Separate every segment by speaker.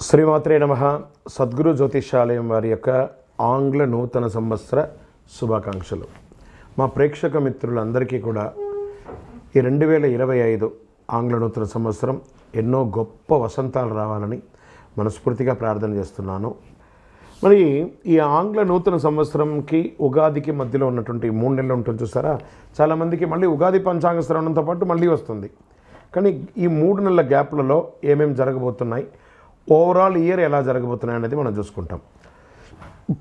Speaker 1: శ్రీమాత్రే నమః. సద్గురు జ్యోతిషాలయం వారి యొక్క ఆంగ్ల నూతన సంవత్సర శుభాకాంక్షలు. మా ప్రేక్షక మిత్రులందరికీ కూడా ఈ 2025 ఆంగ్ల నూతన సంవత్సరం ఎన్నో గొప్ప వసంతాలు రావాలని మనస్ఫూర్తిగా ప్రార్థన చేస్తున్నాను. మరి ఈ ఆంగ్ల నూతన సంవత్సరంకి ఉగాదికి మధ్యలో ఉన్నటువంటి 3 నెలలు ఉంటుంది చూసారా, చాలామందికి మళ్ళీ ఉగాది పంచాంగ శ్రవణంతో పాటు మళ్ళీ వస్తుంది. కానీ ఈ 3 నెలల గ్యాప్లలో ఏమేమి జరగబోతున్నాయి, ఓవరాల్ ఇయర్ ఎలా జరగబోతున్నాయి అనేది మనం చూసుకుంటాం.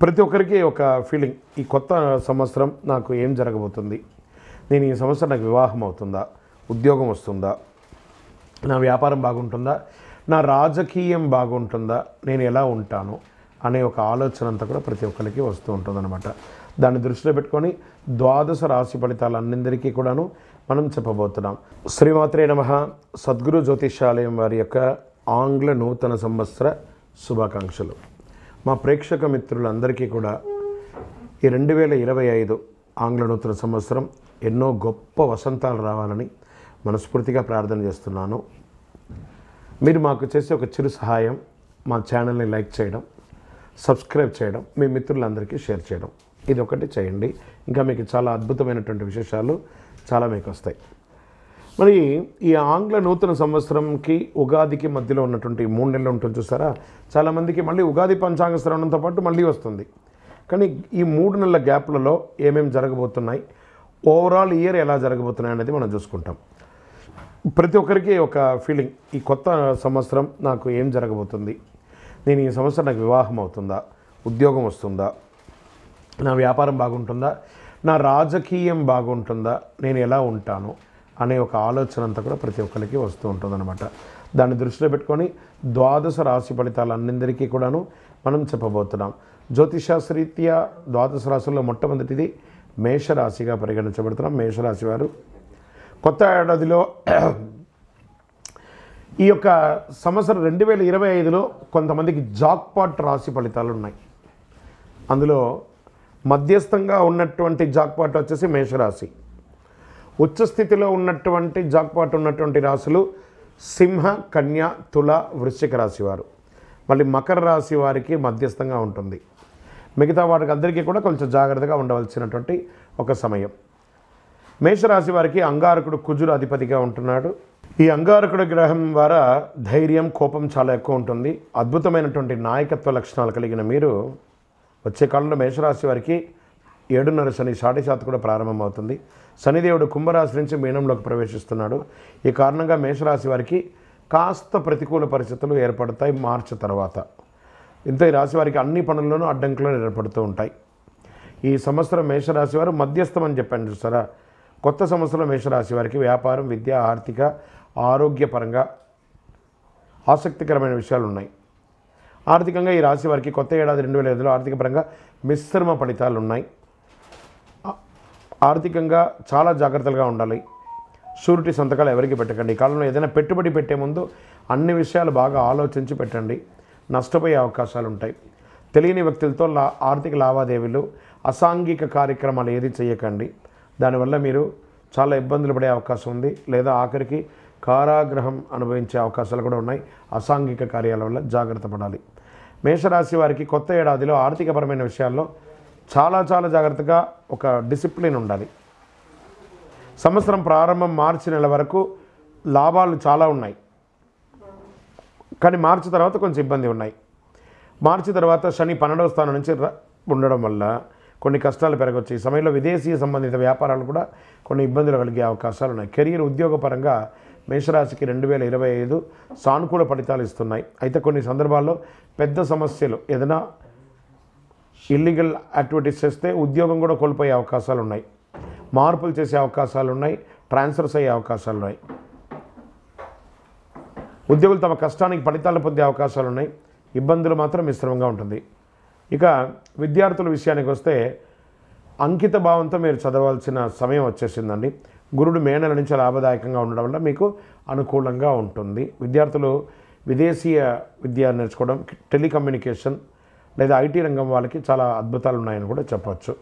Speaker 1: ప్రతి ఒక్కరికి ఒక ఫీలింగ్, ఈ కొత్త సంవత్సరం నాకు ఏం జరగబోతుంది, నేను ఈ సంవత్సరం నాకు వివాహం అవుతుందా, ఉద్యోగం వస్తుందా, నా వ్యాపారం బాగుంటుందా, నా రాజకీయం బాగుంటుందా, నేను ఎలా ఉంటాను అనే ఒక ఆలోచన అంతా కూడా ప్రతి ఒక్కరికి వస్తూ ఉంటుందన్నమాట. దాన్ని దృష్టిలో పెట్టుకొని ద్వాదశ రాశి ఫలితాలన్నిందరికీ కూడాను మనం చెప్పబోతున్నాం. శ్రీమాత్రే నమః. సద్గురు జ్యోతిషాలయం వారి యొక్క ఆంగ్ల నూతన సంవత్సర శుభాకాంక్షలు. మా ప్రేక్షక మిత్రులందరికీ కూడా ఈ 2025 ఆంగ్ల నూతన సంవత్సరం ఎన్నో గొప్ప వసంతాలు రావాలని మనస్ఫూర్తిగా ప్రార్థన చేస్తున్నాను. మీరు మాకు చేసే ఒక చిరు సహాయం, మా ఛానల్ని లైక్ చేయడం, సబ్స్క్రైబ్ చేయడం, మీ మిత్రులందరికీ షేర్ చేయడం, ఇది ఒకటి చేయండి. ఇంకా మీకు చాలా అద్భుతమైనటువంటి విశేషాలు చాలా మీకు వస్తాయి. మరి ఈ ఆంగ్ల నూతన సంవత్సరంకి ఉగాదికి మధ్యలో ఉన్నటువంటి 3 నెలలు ఉంటుంది చూసారా, చాలామందికి మళ్ళీ ఉగాది పంచాంగ శ్రవణంతో పాటు మళ్ళీ వస్తుంది. కానీ ఈ 3 నెలల గ్యాప్లలో ఏమేమి జరగబోతున్నాయి, ఓవరాల్ ఇయర్ ఎలా జరగబోతున్నాయి అనేది మనం చూసుకుంటాం. ప్రతి ఒక్కరికి ఒక ఫీలింగ్, ఈ కొత్త సంవత్సరం నాకు ఏం జరగబోతుంది, నేను ఈ సంవత్సరం నాకు వివాహం అవుతుందా, ఉద్యోగం వస్తుందా, నా వ్యాపారం బాగుంటుందా, నా రాజకీయం బాగుంటుందా, నేను ఎలా ఉంటాను అనే ఒక ఆలోచన అంతా కూడా ప్రతి ఒక్కరికి వస్తూ ఉంటుందన్నమాట. దాన్ని దృష్టిలో పెట్టుకొని ద్వాదశ రాశి ఫలితాలన్నిందరికీ కూడాను మనం చెప్పబోతున్నాం. జ్యోతిషాస్త్రీత్యా ద్వాదశ రాశుల్లో మొట్టమొదటిది మేషరాశిగా పరిగణించబడుతున్నాం. మేషరాశి వారు కొత్త ఏడాదిలో ఈ యొక్క సంవత్సరం 2025లో కొంతమందికి జాక్పాట్ రాశి ఫలితాలు ఉన్నాయి. అందులో మధ్యస్థంగా ఉన్నటువంటి జాక్పాట్ వచ్చేసి మేషరాశి. ఉచ్చస్థితిలో ఉన్నటువంటి జాక్పాట్ ఉన్నటువంటి రాశులు సింహ, కన్య, తుల, వృశ్చిక రాశి వారు. మళ్ళీ మకర రాశి వారికి మధ్యస్థంగా ఉంటుంది. మిగతా వారికి అందరికీ కూడా కొంచెం జాగ్రత్తగా ఉండవలసినటువంటి ఒక సమయం. మేషరాశి వారికి అంగారకుడు కుజుడు అధిపతిగా ఉంటున్నాడు. ఈ అంగారకుడు గ్రహం ద్వారా ధైర్యం, కోపం చాలా ఎక్కువ ఉంటుంది. అద్భుతమైనటువంటి నాయకత్వ లక్షణాలు కలిగిన మీరు వచ్చే కాలంలో మేషరాశి వారికి 7.5 శని సాటిశాత్ కూడా ప్రారంభమవుతుంది. శనిదేవుడు కుంభరాశి నుంచి మీనంలోకి ప్రవేశిస్తున్నాడు. ఈ కారణంగా మేషరాశి వారికి కాస్త ప్రతికూల పరిస్థితులు ఏర్పడతాయి మార్చి తర్వాత. ఇంత ఈ రాశి వారికి అన్ని పనుల్లోనూ అడ్డంకులు ఏర్పడుతూ ఉంటాయి. ఈ సంవత్సరం మేషరాశి వారు మధ్యస్థం అని చెప్పాను చూసారా. కొత్త సంవత్సరం మేషరాశి వారికి వ్యాపారం, విద్య, ఆర్థిక, ఆరోగ్యపరంగా ఆసక్తికరమైన విషయాలు ఉన్నాయి. ఆర్థికంగా ఈ రాశి వారికి కొత్త ఏడాది 2025లో ఆర్థిక పరంగా మిశ్రమ ఫలితాలు ఉన్నాయి. ఆర్థికంగా చాలా జాగ్రత్తగా ఉండాలి. షూరిటీ సంతకాలు ఎవరికి పెట్టకండి. ఈ కాలంలో ఏదైనా పెట్టుబడి పెట్టే ముందు అన్ని విషయాలు బాగా ఆలోచించి పెట్టండి. నష్టపోయే అవకాశాలు ఉంటాయి. తెలియని వ్యక్తులతో ఆర్థిక లావాదేవీలు, అసాంఘిక కార్యక్రమాలు ఏది చేయకండి. దానివల్ల మీరు చాలా ఇబ్బందులు పడే అవకాశం ఉంది. లేదా ఆఖరికి కారాగృహం అనుభవించే అవకాశాలు కూడా ఉన్నాయి. అసాంఘిక కార్యాల వల్ల జాగ్రత్త పడాలి. మేషరాశి వారికి కొత్త ఏడాదిలో ఆర్థికపరమైన విషయాల్లో చాలా జాగ్రత్తగా ఒక డిసిప్లిన్ ఉండాలి. సంవత్సరం ప్రారంభం మార్చి నెల వరకు లాభాలు చాలా ఉన్నాయి. కానీ మార్చి తర్వాత కొంచెం ఇబ్బంది ఉన్నాయి. మార్చి తర్వాత శని 12వ స్థానం నుంచి ఉండడం వల్ల కొన్ని కష్టాలు పెరగవచ్చు. ఈ సమయంలో విదేశీ సంబంధిత వ్యాపారాలు కూడా కొన్ని ఇబ్బందులు కలిగే అవకాశాలు ఉన్నాయి. కెరీర్, ఉద్యోగపరంగా మేషరాశికి 2025 సానుకూల ఫలితాలు ఇస్తున్నాయి. అయితే కొన్ని సందర్భాల్లో పెద్ద సమస్యలు, ఏదైనా ఇల్లీగల్ యాక్టివిటీస్ చేస్తే ఉద్యోగం కూడా కోల్పోయే అవకాశాలు ఉన్నాయి. మార్పులు చేసే అవకాశాలు ఉన్నాయి. ట్రాన్స్ఫర్స్ అయ్యే అవకాశాలు ఉన్నాయి. ఉద్యోగులు తమ కష్టానికి ఫలితాలు పొందే అవకాశాలు ఉన్నాయి. ఇబ్బందులు మాత్రం మిశ్రమంగా ఉంటుంది. ఇక విద్యార్థుల విషయానికి వస్తే అంకిత భావంతో మీరు చదవాల్సిన సమయం వచ్చేసిందండి. గురుడు మే నెల నుంచి లాభదాయకంగా ఉండడం వల్ల మీకు అనుకూలంగా ఉంటుంది. విద్యార్థులు విదేశీయ విద్య నేర్చుకోవడం, టెలికమ్యూనికేషన్ లేదా ఐటీ రంగం వాళ్ళకి చాలా అద్భుతాలు ఉన్నాయని కూడా చెప్పవచ్చు.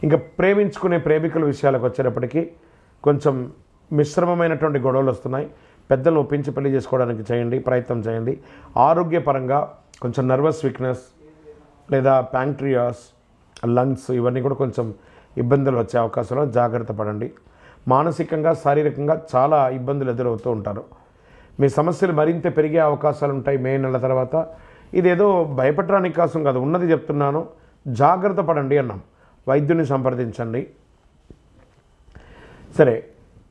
Speaker 1: ఇంకా ప్రేమించుకునే ప్రేమికుల విషయాలకు వచ్చేటప్పటికీ కొంచెం మిశ్రమమైనటువంటి గొడవలు వస్తున్నాయి. పెద్దలను ఒప్పించి పెళ్లి చేసుకోవడానికి చేయండి, ప్రయత్నం చేయండి. ఆరోగ్యపరంగా కొంచెం నర్వస్ వీక్నెస్ లేదా ప్యాంక్రియాస్, లంగ్స్ ఇవన్నీ కూడా కొంచెం ఇబ్బందులు వచ్చే అవకాశాలు, జాగ్రత్త పడండి. మానసికంగా శారీరకంగా చాలా ఇబ్బందులు ఎదురవుతూ ఉంటారు. మీ సమస్యలు మరింత పెరిగే అవకాశాలు ఉంటాయి మే నెల తర్వాత. ఇదేదో భయపడడానికి కోసం కాదు, ఉన్నది చెప్తున్నాను. జాగ్రత్త పడండి అన్నాం. వైద్యుని సంప్రదించండి. సరే,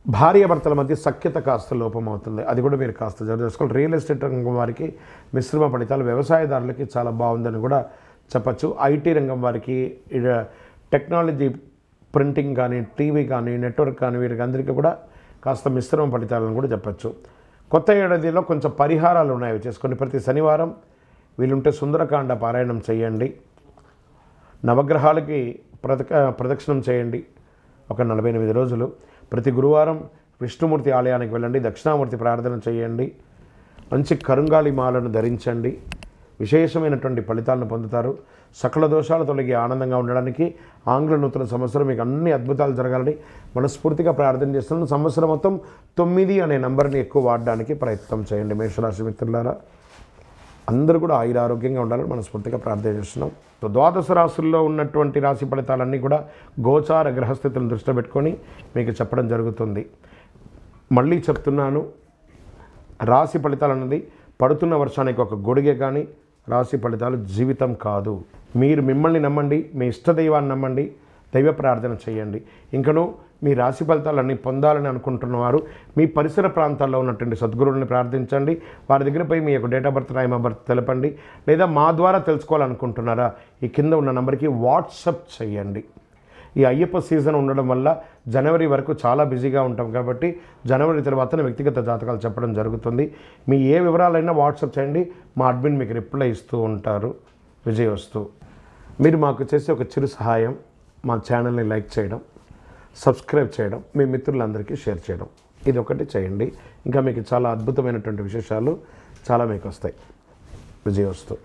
Speaker 1: భార్యాభర్తల మధ్య సఖ్యత కాస్త లోపం అవుతుంది, అది కూడా మీరు కాస్త జాగ్రత్త చేసుకోవాలి. రియల్ ఎస్టేట్ రంగం వారికి మిశ్రమ ఫలితాలు, వ్యవసాయదారులకి చాలా బాగుందని కూడా చెప్పచ్చు. ఐటీ రంగం వారికి, టెక్నాలజీ, ప్రింటింగ్ కానీ, టీవీ కానీ, నెట్వర్క్ కానీ వీరికి అందరికీ కూడా కాస్త మిశ్రమ ఫలితాలను కూడా చెప్పచ్చు. కొత్త ఏడాదిలో కొంచెం పరిహారాలు ఉన్నాయి, చేసుకొని ప్రతి శనివారం వీలుంటే సుందరకాండ పారాయణం చేయండి. నవగ్రహాలకి ప్రదక్షిణం చేయండి ఒక 48 రోజులు. ప్రతి గురువారం విష్ణుమూర్తి ఆలయానికి వెళ్ళండి, దక్షిణామూర్తి ప్రార్థన చేయండి. మంచి కరుంగాలి మాలను ధరించండి. విశేషమైనటువంటి ఫలితాలను పొందుతారు. సకల దోషాలు తొలగి ఆనందంగా ఉండడానికి ఆంగ్ల నూతన సంవత్సరం మీకు అన్ని అద్భుతాలు జరగాలని మనస్ఫూర్తిగా ప్రార్థన చేస్తున్నాను. సంవత్సరం మొత్తం 9 అనే నంబర్ని ఎక్కువ వాడడానికి ప్రయత్నం చేయండి. మేషరాశి మిత్రులారా, అందరూ కూడా ఆరోగ్యంగా ఉండాలని మనస్ఫూర్తిగా ప్రార్థన చేస్తున్నాం. సో ద్వాదశ రాశుల్లో ఉన్నటువంటి రాశి ఫలితాలన్నీ కూడా గోచార గ్రహస్థితులను దృష్టిలో పెట్టుకొని మీకు చెప్పడం జరుగుతుంది. మళ్ళీ చెప్తున్నాను, రాశి ఫలితాలు అన్నది పడుతున్న వర్షానికి ఒక గొడుగే కానీ రాశి ఫలితాలు జీవితం కాదు. మీరు మిమ్మల్ని నమ్మండి, మీ ఇష్టదైవాన్ని నమ్మండి, దైవ ప్రార్థన చేయండి. ఇంకనూ మీ రాశి ఫలితాలన్నీ పొందాలని అనుకుంటున్నవారు మీ పరిసర ప్రాంతాల్లో ఉన్నటువంటి సద్గురువుని ప్రార్థించండి. వారి దగ్గర పోయి మీ యొక్క date of birth, time of birth తెలపండి. లేదా మా ద్వారా తెలుసుకోవాలనుకుంటున్నారా, ఈ కింద ఉన్న నెంబర్కి వాట్సప్ చేయండి. ఈ అయ్యప్ప సీజన్ ఉండడం వల్ల జనవరి వరకు చాలా బిజీగా ఉంటాం కాబట్టి జనవరి తర్వాతనే వ్యక్తిగత జాతకాలు చెప్పడం జరుగుతుంది. మీ ఏ వివరాలైనా వాట్సాప్ చేయండి, మా అడ్మిన్ మీకు రిప్లై ఇస్తూ ఉంటారు. విజయవస్తు. మీరు మాకు చేసే ఒక చిరు సహాయం, మా ఛానల్ని లైక్ చేయడం, సబ్స్క్రైబ్ చేయడం, మీ మిత్రులందరికీ షేర్ చేయడం, ఇది ఒకటి చేయండి. ఇంకా మీకు చాలా అద్భుతమైనటువంటి విశేషాలు చాలా మీకు వస్తాయి. విజయవస్తు.